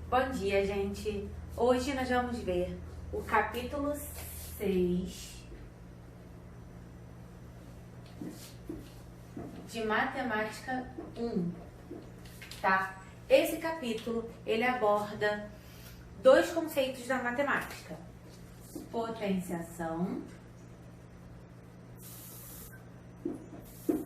Bom dia, gente! Hoje nós vamos ver o capítulo 6 de Matemática 1, tá? Esse capítulo, ele aborda dois conceitos da matemática: potenciação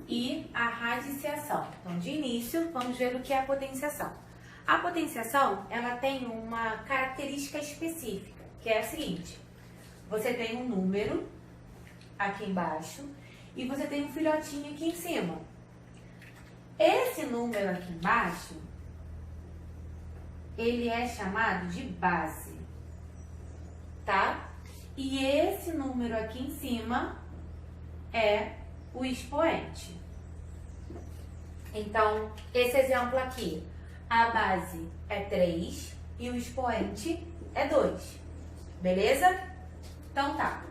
e a radiciação. Então, de início, vamos ver o que é a potenciação. A potenciação, ela tem uma característica específica, que é a seguinte: você tem um número aqui embaixo e você tem um filhotinho aqui em cima. Esse número aqui embaixo, ele é chamado de base, tá? E esse número aqui em cima é o expoente. Então, esse exemplo aqui, a base é 3 e o expoente é 2. Beleza? Então tá.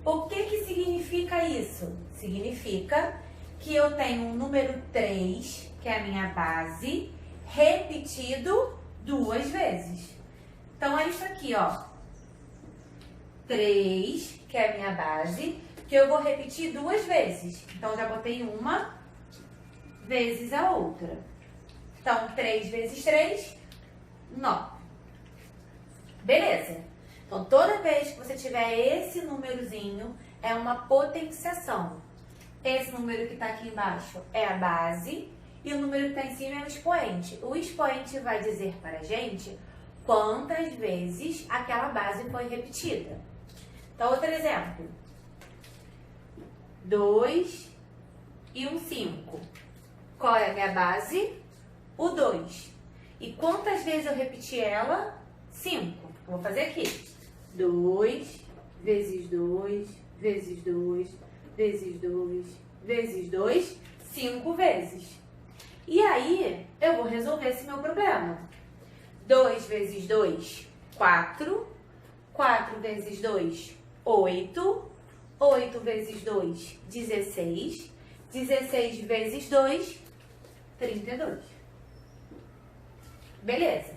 O que significa isso? Significa que eu tenho um número 3, que é a minha base, repetido 2 vezes. Então é isso aqui, ó. 3, que é a minha base, que eu vou repetir 2 vezes. Então já botei uma vezes a outra. Então, 3 vezes 3, 9. Beleza? Então, toda vez que você tiver esse númerozinho, é uma potenciação. Esse número que está aqui embaixo é a base e o número que está em cima é o expoente. O expoente vai dizer para a gente quantas vezes aquela base foi repetida. Então, outro exemplo. 2 e 5. Qual é a minha base? O 2. E quantas vezes eu repeti ela? 5. Eu vou fazer aqui. 2 vezes 2 vezes 2 vezes 2 vezes 2, 5 vezes. E aí, eu vou resolver esse meu problema. 2 vezes 2, 4. 4 vezes 2, 8. 8 vezes 2, 16. 16 vezes 2, 32. Beleza.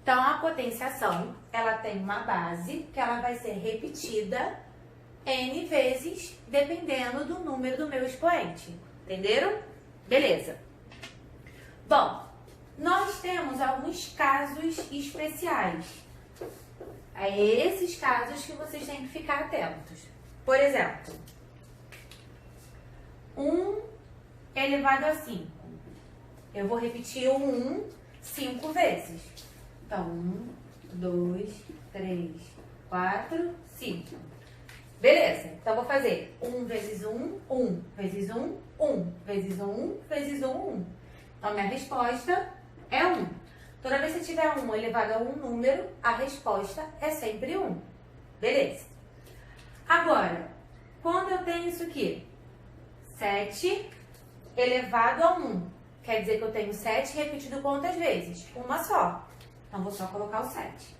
Então, a potenciação, ela tem uma base que ela vai ser repetida N vezes, dependendo do número do meu expoente. Entenderam? Beleza. Bom, nós temos alguns casos especiais. É esses casos que vocês têm que ficar atentos. Por exemplo, 1 elevado a 5. Eu vou repetir o 1 5 vezes. Então, 1, 2, 3, 4, 5. Beleza? Então, vou fazer 1 vezes 1, 1 vezes 1, 1 vezes 1, vezes 1, 1. Então, minha resposta é 1. Toda vez que tiver 1 elevado a um número, a resposta é sempre 1. Beleza? Agora, quando eu tenho isso aqui, 7 elevado a 1. Quer dizer que eu tenho 7 repetido quantas vezes? Uma só. Então, vou só colocar o 7.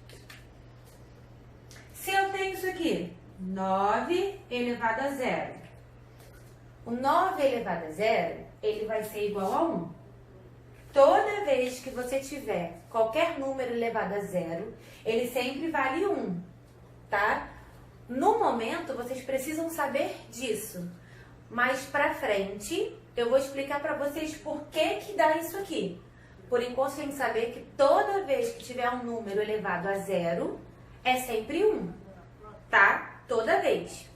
Se eu tenho isso aqui, 9 elevado a 0. O 9 elevado a 0, ele vai ser igual a 1. Toda vez que você tiver qualquer número elevado a 0, ele sempre vale 1, tá? No momento, vocês precisam saber disso. Mais pra frente, eu vou explicar pra vocês por que dá isso aqui. Por enquanto, tem que saber que toda vez que tiver um número elevado a 0, é sempre 1, tá? Toda vez.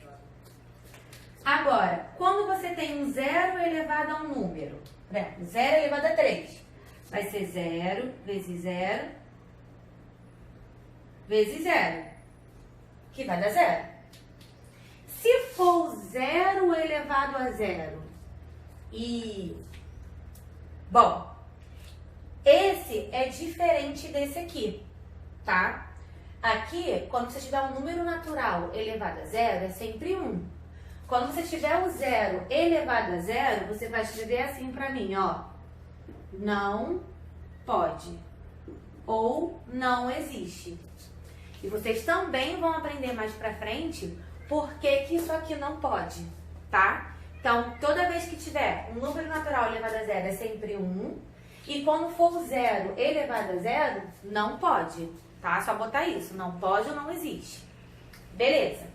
Agora, quando você tem um 0 elevado a um número, por exemplo, 0 elevado a 3, vai ser 0 vezes 0 vezes 0, que vai dar 0. Se for 0 elevado a 0 bom, esse é diferente desse aqui, tá? Aqui, quando você tiver um número natural elevado a 0, é sempre 1. Quando você tiver o 0 elevado a 0, você vai escrever assim pra mim, ó. Não pode. Ou não existe. E vocês também vão aprender mais pra frente por que isso aqui não pode, tá? Então, toda vez que tiver um número natural elevado a 0 é sempre 1. E quando for zero elevado a zero, não pode, tá? Só botar isso, não pode ou não existe. Beleza.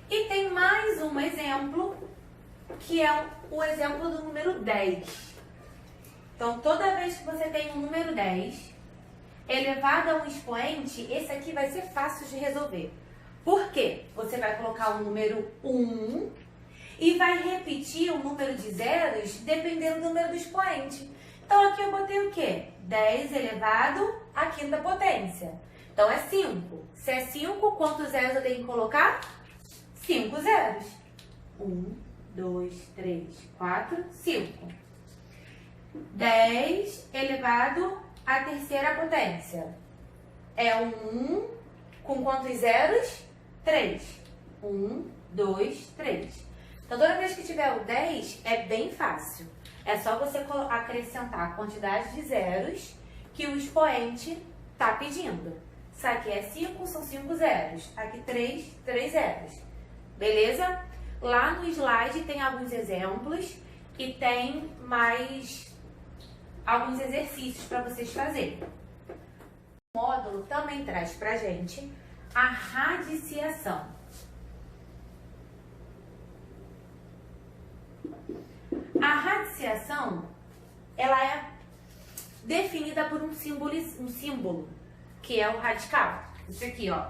E tem mais um exemplo, que é o exemplo do número 10. Então, toda vez que você tem um número 10 elevado a um expoente, esse aqui vai ser fácil de resolver. Por quê? Você vai colocar o número 1 e vai repetir o número de zeros dependendo do número do expoente. Então, aqui eu botei o quê? 10 elevado à quinta potência. Então, é 5. Se é 5, quantos zeros eu tenho que colocar? 5 zeros. 1, 2, 3, 4, 5. 10 elevado à terceira potência. É um 1 com quantos zeros? 3. 1, 2, 3. Então, toda vez que tiver o 10, é bem fácil. É só você acrescentar a quantidade de zeros que o expoente está pedindo. Isso aqui é 5, são 5 zeros. Aqui 3, 3 zeros. Beleza? Lá no slide tem alguns exemplos e tem mais alguns exercícios para vocês fazerem. O módulo também traz para a gente a radiciação. A radiciação, ela é definida por um símbolo, que é o radical. Isso aqui, ó.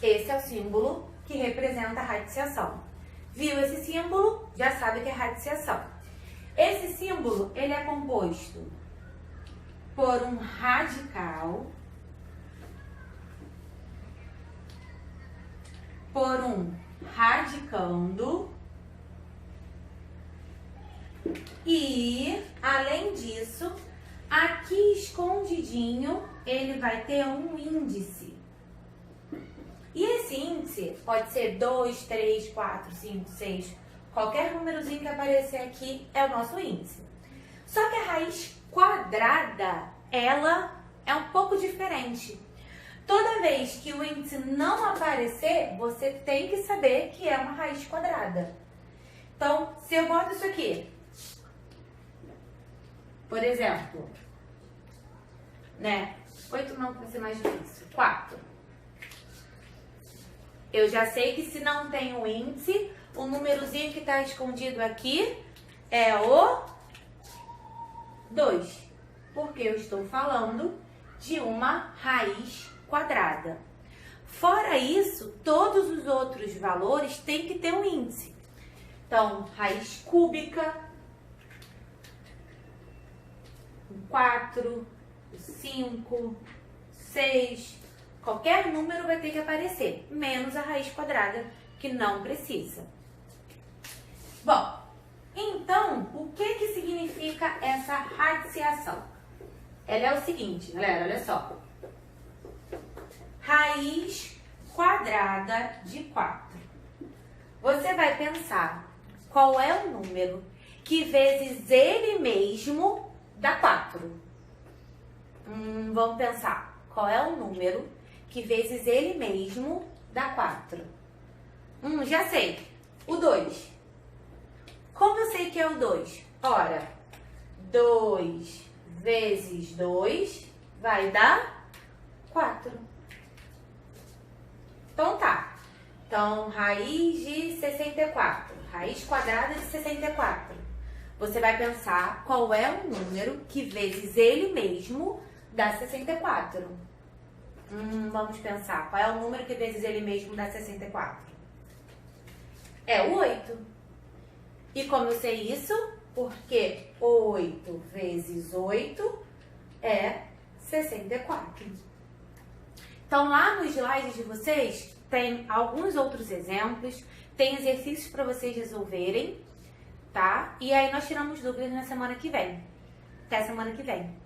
Esse é o símbolo que representa a radiciação. Viu esse símbolo? Já sabe que é radiciação. Esse símbolo, ele é composto por um radical, por um radicando e, além disso, aqui escondidinho, ele vai ter um índice. E esse índice pode ser 2, 3, 4, 5, 6, qualquer númerozinho que aparecer aqui é o nosso índice. Só que a raiz quadrada, ela é um pouco diferente. Toda vez que o índice não aparecer, você tem que saber que é uma raiz quadrada. Então, se eu boto isso aqui, por exemplo, né? 8 não, para ser mais difícil. 4. Eu já sei que se não tem o índice, o númerozinho que está escondido aqui é o 2. Porque eu estou falando de uma raiz quadrada. Fora isso, todos os outros valores têm que ter um índice. Então, raiz cúbica, 4, 5, 6, qualquer número vai ter que aparecer, menos a raiz quadrada, que não precisa. Bom, então, o que significa essa radiciação? Ela é o seguinte, galera, olha só. Raiz quadrada de 4. Você vai pensar qual é o número que vezes ele mesmo dá 4. Vamos pensar. Qual é o número que vezes ele mesmo dá 4? Já sei. O 2. Como eu sei que é o 2? Ora, 2 vezes 2 vai dar 4. Então tá. Então, raiz de 64. Raiz quadrada de 64. Você vai pensar qual é o número que vezes ele mesmo dá 64. Vamos pensar. Qual é o número que vezes ele mesmo dá 64? É o 8. E como eu sei isso? Porque 8 vezes 8 é 64. Então, lá no slide de vocês, tem alguns outros exemplos, tem exercícios para vocês resolverem, tá? E aí nós tiramos dúvidas na semana que vem. Até semana que vem.